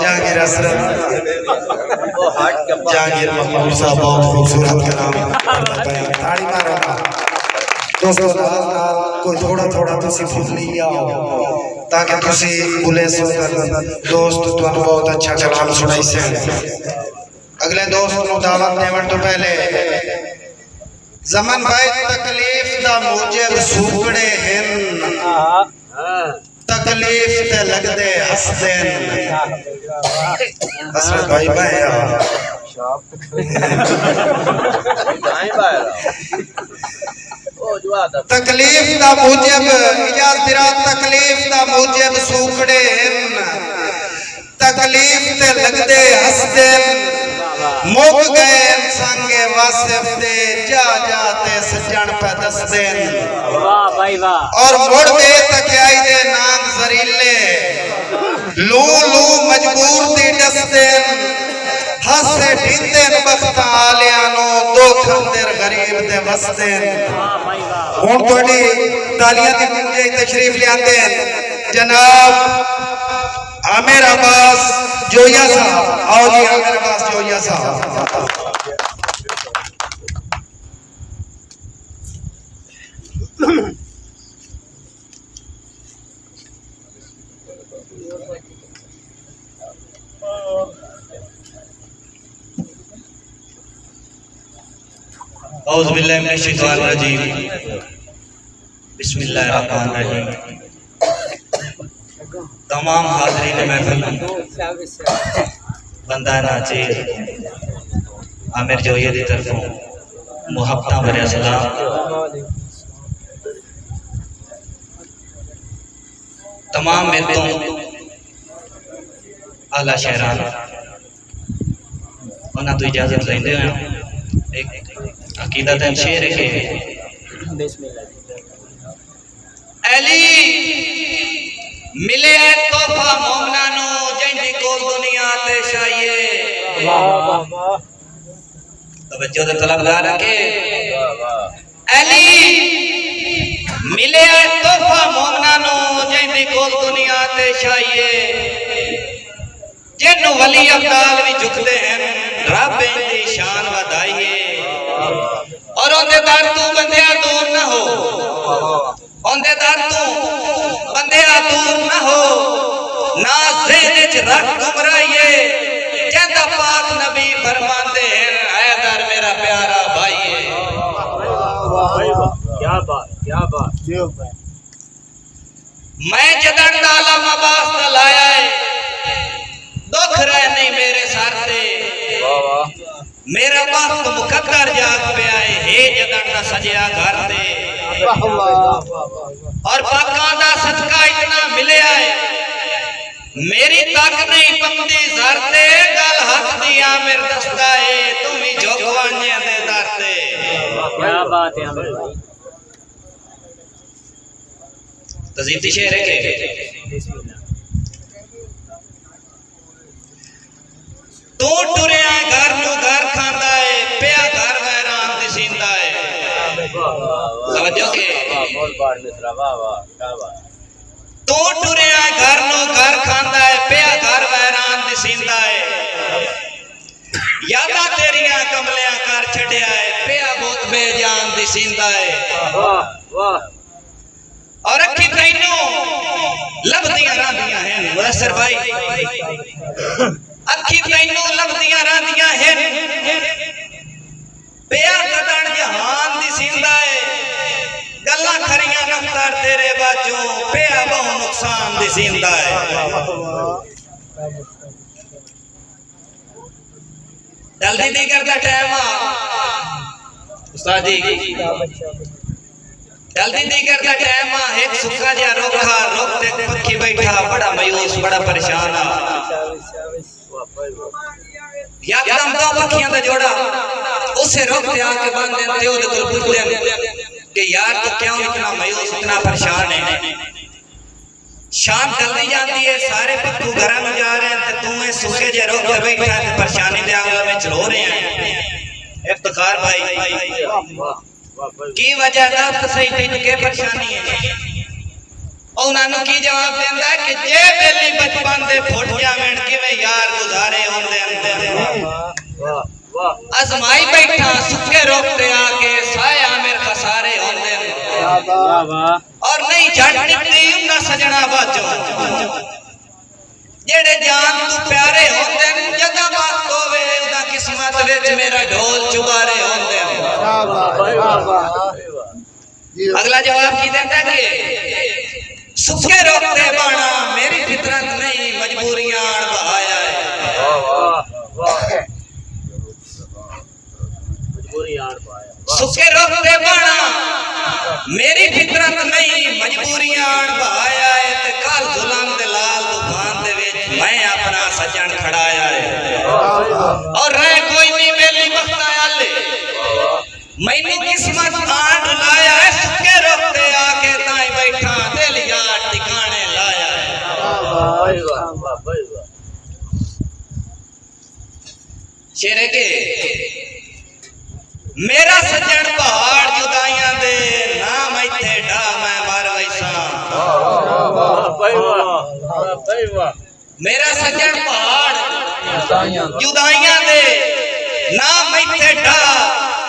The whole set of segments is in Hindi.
जहांगीर असरफ जहांगीर मकबूल साहब बहुत खूबसूरत कलाम ताड़ी मारो दोस्तों कोई थोड़ा थोड़ा तुसी फुल लिया ताकि तुसी बुले सो दोस्त तुहानू बहुत अच्छा कलाम सुनाई से अगले दोस्त नु दावत देवन तो पहले जमन भाई तकलीफ दा मूजिब सूकड़े हैं तकलीफ ते लगदे हसदेन असरत भाई भाया तकलीफ दा मूजिब इजाज दिरा तकलीफ दा मूजिब सूकड़े हैं तकलीफ ते लगदे हसदेन मुक गए संगे वासिफ दे जा जाते सजन पे दसदेन वाह भाई वाह और मुड़ दे तकियाई दे नाम जरीले लू लू मजबूर दी दसदेन हसे ढींदे बख्त आलियां नो दो खंदर गरीब दे वसदेन हुन तोड़ी तालियां दी मुझे तशरीफ ले आते हैं जनाब आमिर अब्बास जोया साहब आओ जी आमिर अब्बास जोया साहब औज़ु बिल्लाहि मिनश शैतानिर रजीम बिस्मिल्लाहिर रहमानिर रहीम तमाम हाज़रीन महफिल बंदा नाचे आमिर जोया दी तरफों मुहब्बतां भरे सलाम तमाम मेरे तो आला शहरान उन्हां तो इजाजत लेंदे हैं एक अकीदत शेर के अली मिले तोहफा मोमना नु जिंदी कोल दुनिया ते शाये तवज्जो दे तलबदार के अली मिले तोहफा मोमना नु जिंदी कोल दुनिया ते शाये जिन्नु वली अब्दाल भी झुकदे हैं रब इंदी शान वधाइए और ओंदे दर तू बंदिया दूर ना हो ओंदे दर तू बंदिया दूर ना हो ना ज़हन च रख घुमराइए जंदा पाक नबी फरमाते हैं ऐ दर मेरा प्यारा भाई क्या बात मैं जदन दा आलम अब्बास दा लाया है दुख रह नहीं मेरे सर ते मेरा वक्त मुकद्दर जाग पे आए हे जदन दा सजिया घर दे और पाकां दा सदका इतना मिले आए मेरी तक नहीं पंदी जर ते गल हक दी आमिर दसदा है तुम ही जोगवाने दे दर ते क्या बात है आमिर भाई तजीती शेर है तू टुरिया घर नु घर खांदा है पिया घर वैरान दिसींदा है समझो के तू टुरिया घर नु घर खांदा है पिया घर वैरान दिसींदा है यादा तेरिया कमलियां कर छड़िया है पिया बहुत बेजान दिसींदा है वाह और अखी तैनू लभदियां रांदियां हैं मुयसर भाई अखी तैनू लभदियां रांदियां हैं पिया कदन जहान दिसींदा है गल्लां खरियां नफ्तार तेरे बाजू पिया बहु नुकसान दिसींदा है जल्दी दी करदा टाइम उस्ताद जी जल्दी दी करदा टाइम एक सुखा जा रोखा रोक ते पक्की बैठा बड़ा मायूस बड़ा परेशान एकदम दो पखियां दा जोड़ा उसे रोक ते आके बांध देते ओदे कोल पूछदे कि यार तू क्यों इतना मायूस इतना परेशान है शाम जल्दी जाती है सारे पक्कू घरां में जा रहे हैं ते तू ए सुखे जे रोक के बैठा है परेशानी दे आंगल में चलो रहे हैं इफ्तिखार भाई की वजह दस सही तेन के परेशानी है और उन्होंने की जवाब देंदा कि जे बेली बंदे फुट जावें किवें यार गुजारे होंदे आजमाई बैठा सुखे रोकते आके साया मेरे खसारे होंदे और नहीं जट निकली उन्ना सजना बाजो जेड़े जान तू प्यारे होंदे जदा बात होवे उदा किस्मत विच मेरा ढोल चुबारे होंदे अगला जवाब की देता जी सुखे रोकते बाणा मेरी फितरत नहीं मजबूरियां बहाया है सुखे रोकते बाणा मेरी फितरत नहीं मजबूरियां बहाया है ते कल जुल्म दे लाल तूफान दे विच मैं अपना सजन खड़ाया है और रह कोई नहीं मेरी वक्त आया ले मैंने किस्मत आन लाया है सुखे रोकते आके ताई बैठा दिल यार ठिकाने लाया है शेरे के मेरा सज्जन पहाड़ जुदाइयां दे नाम इथे डा मैं मर वैसा मेरा सज्जन पहाड़ जुदाइयां दे नाम इथे डा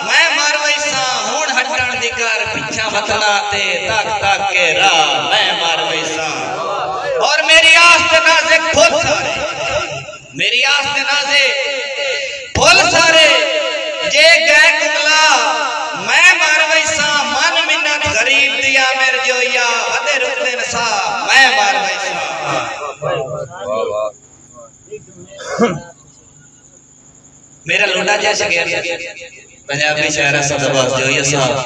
मैं मर वैसा हुण हटण दी कर पिछा वतना ते तक तक के राह मैं मर वैसा और मेरी आस ते नाज़िक फुल सारे मेरी आस ते नाज़िक फुल सारे जे गए कुमला मैं मर वैसा मन मिन्नत गरीब दिया मेरे जोया अदे रुकदे नसा मैं मर वैसा मेरा लोटा जैसे शेर पंजाबी शायरा सदाबहार जोया साहब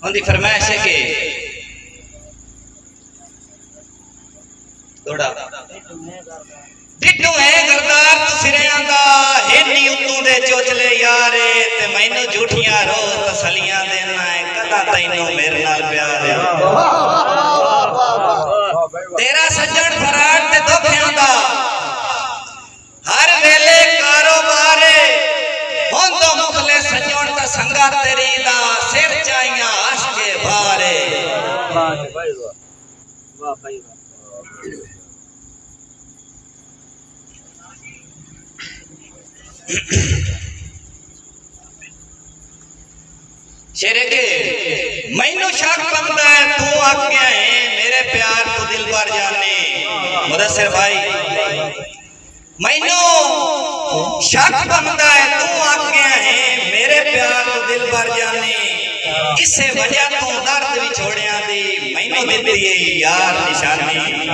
उनकी फरमाइश है कि थोड़ा डिट्टू है गरदार तू सिरियां दा हेनी उतों दे चोचले यारे ते मैनू झूठियां रो तसलियां देना है कदा तैनू मेरे नाल प्यार है तेरा सज्जन फराड ते दुखियां दा हर वेले कारोबार हुन तो मुखले सज्जन दा संगा तेरी दा सिर चाइयां आश के भारे वाह भाई वाह भाई शेरे के मैनू शक बनता है तू आख्या है मेरे प्यार तू दिल भर जाने मुदस्सिर भाई मैनू शक बनता है तू आख्या है मेरे प्यार तू दिल भर जाने इसे वजह तू दर्द भी छोड़िया दी मैनू दिती है यार निशानी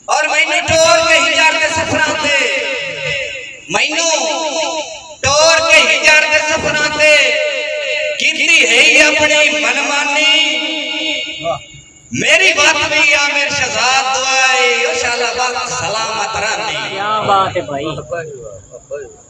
और मैनू टोर के हिजार के सफरां ते मैनू टोर के हिजार के सफरां ते कीती है अपनी मनमानी मेरी बात भी आमिर शहजाद दुआए इंशाअल्लाह वक्त सलामत रहनी क्या बात है भाई